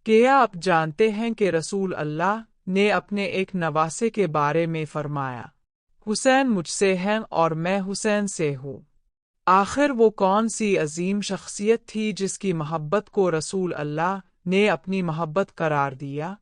کیا آپ جانتے ہیں کہ رسول اللہ نے اپنے ایک نواسے کے بارے میں فرمایا، حسین مجھ سے ہیں اور میں حسین سے ہوں۔ آخر وہ کون سی عظیم شخصیت تھی جس کی محبت کو رسول اللہ نے اپنی محبت قرار دیا؟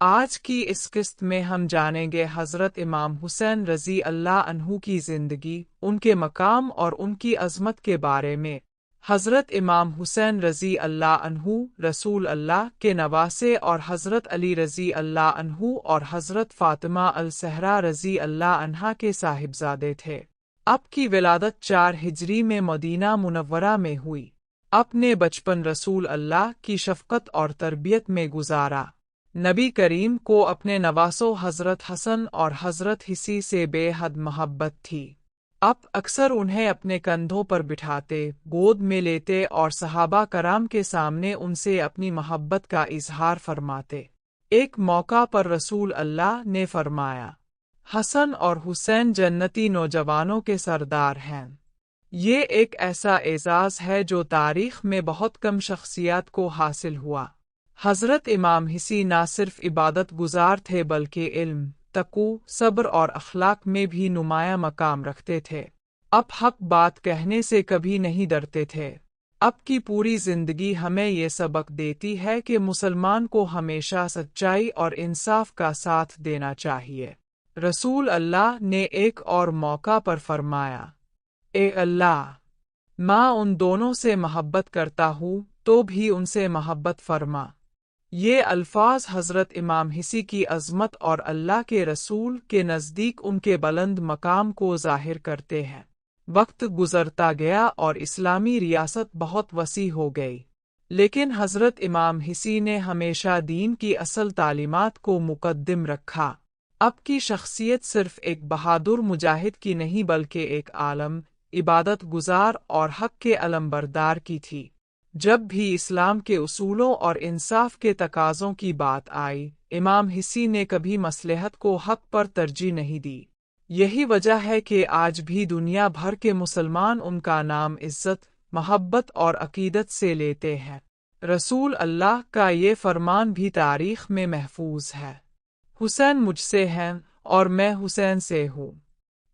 آج کی اس قسط میں ہم جانیں گے حضرت امام حسین رضی اللہ عنہ کی زندگی، ان کے مقام اور ان کی عظمت کے بارے میں۔ حضرت امام حسین رضی اللہ عنہ رسول اللہ کے نواسے اور حضرت علی رضی اللہ عنہ اور حضرت فاطمہ الزہرا رضی اللہ عنہا کے صاحبزادے تھے۔ آپ کی ولادت 4 ہجری میں مدینہ منورہ میں ہوئی۔ اپنے بچپن رسول اللہ کی شفقت اور تربیت میں گزارا۔ نبی کریم کو اپنے نواسوں حضرت حسن اور حضرت حسی سے بے حد محبت تھی۔ آپ اکثر انہیں اپنے کندھوں پر بٹھاتے، گود میں لیتے اور صحابہ کرام کے سامنے ان سے اپنی محبت کا اظہار فرماتے۔ ایک موقع پر رسول اللہ نے فرمایا، حسن اور حسین جنتی نوجوانوں کے سردار ہیں۔ یہ ایک ایسا اعزاز ہے جو تاریخ میں بہت کم شخصیات کو حاصل ہوا۔ حضرت امام حسی نہ صرف عبادت گزار تھے بلکہ علم، تقوی، صبر اور اخلاق میں بھی نمایاں مقام رکھتے تھے۔ اب حق بات کہنے سے کبھی نہیں ڈرتے تھے۔ اب کی پوری زندگی ہمیں یہ سبق دیتی ہے کہ مسلمان کو ہمیشہ سچائی اور انصاف کا ساتھ دینا چاہیے۔ رسول اللہ نے ایک اور موقع پر فرمایا، اے اللہ، میں ان دونوں سے محبت کرتا ہوں تو بھی ان سے محبت فرما۔ یہ الفاظ حضرت امام حسی کی عظمت اور اللہ کے رسول کے نزدیک ان کے بلند مقام کو ظاہر کرتے ہیں۔ وقت گزرتا گیا اور اسلامی ریاست بہت وسیع ہو گئی، لیکن حضرت امام حسی نے ہمیشہ دین کی اصل تعلیمات کو مقدم رکھا۔ اب کی شخصیت صرف ایک بہادر مجاہد کی نہیں بلکہ ایک عالم، عبادت گزار اور حق کے علمبردار کی تھی۔ جب بھی اسلام کے اصولوں اور انصاف کے تقاضوں کی بات آئی، امام حسی نے کبھی مصلحت کو حق پر ترجیح نہیں دی۔ یہی وجہ ہے کہ آج بھی دنیا بھر کے مسلمان ان کا نام عزت، محبت اور عقیدت سے لیتے ہیں۔ رسول اللہ کا یہ فرمان بھی تاریخ میں محفوظ ہے، حسین مجھ سے ہیں اور میں حسین سے ہوں۔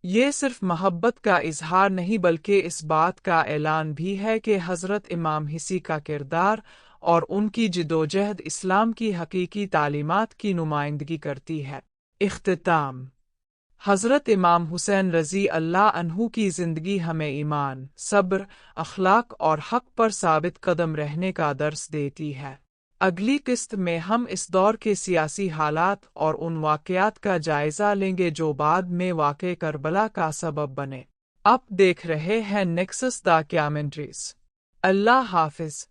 یہ صرف محبت کا اظہار نہیں بلکہ اس بات کا اعلان بھی ہے کہ حضرت امام حسی کا کردار اور ان کی جدوجہد اسلام کی حقیقی تعلیمات کی نمائندگی کرتی ہے۔ اختتام۔ حضرت امام حسین رضی اللہ عنہ کی زندگی ہمیں ایمان، صبر، اخلاق اور حق پر ثابت قدم رہنے کا درس دیتی ہے۔ اگلی قسط میں ہم اس دور کے سیاسی حالات اور ان واقعات کا جائزہ لیں گے جو بعد میں واقع کربلا کا سبب بنے۔ آپ دیکھ رہے ہیں نیکسس دا کیمنٹریز۔ اللہ حافظ۔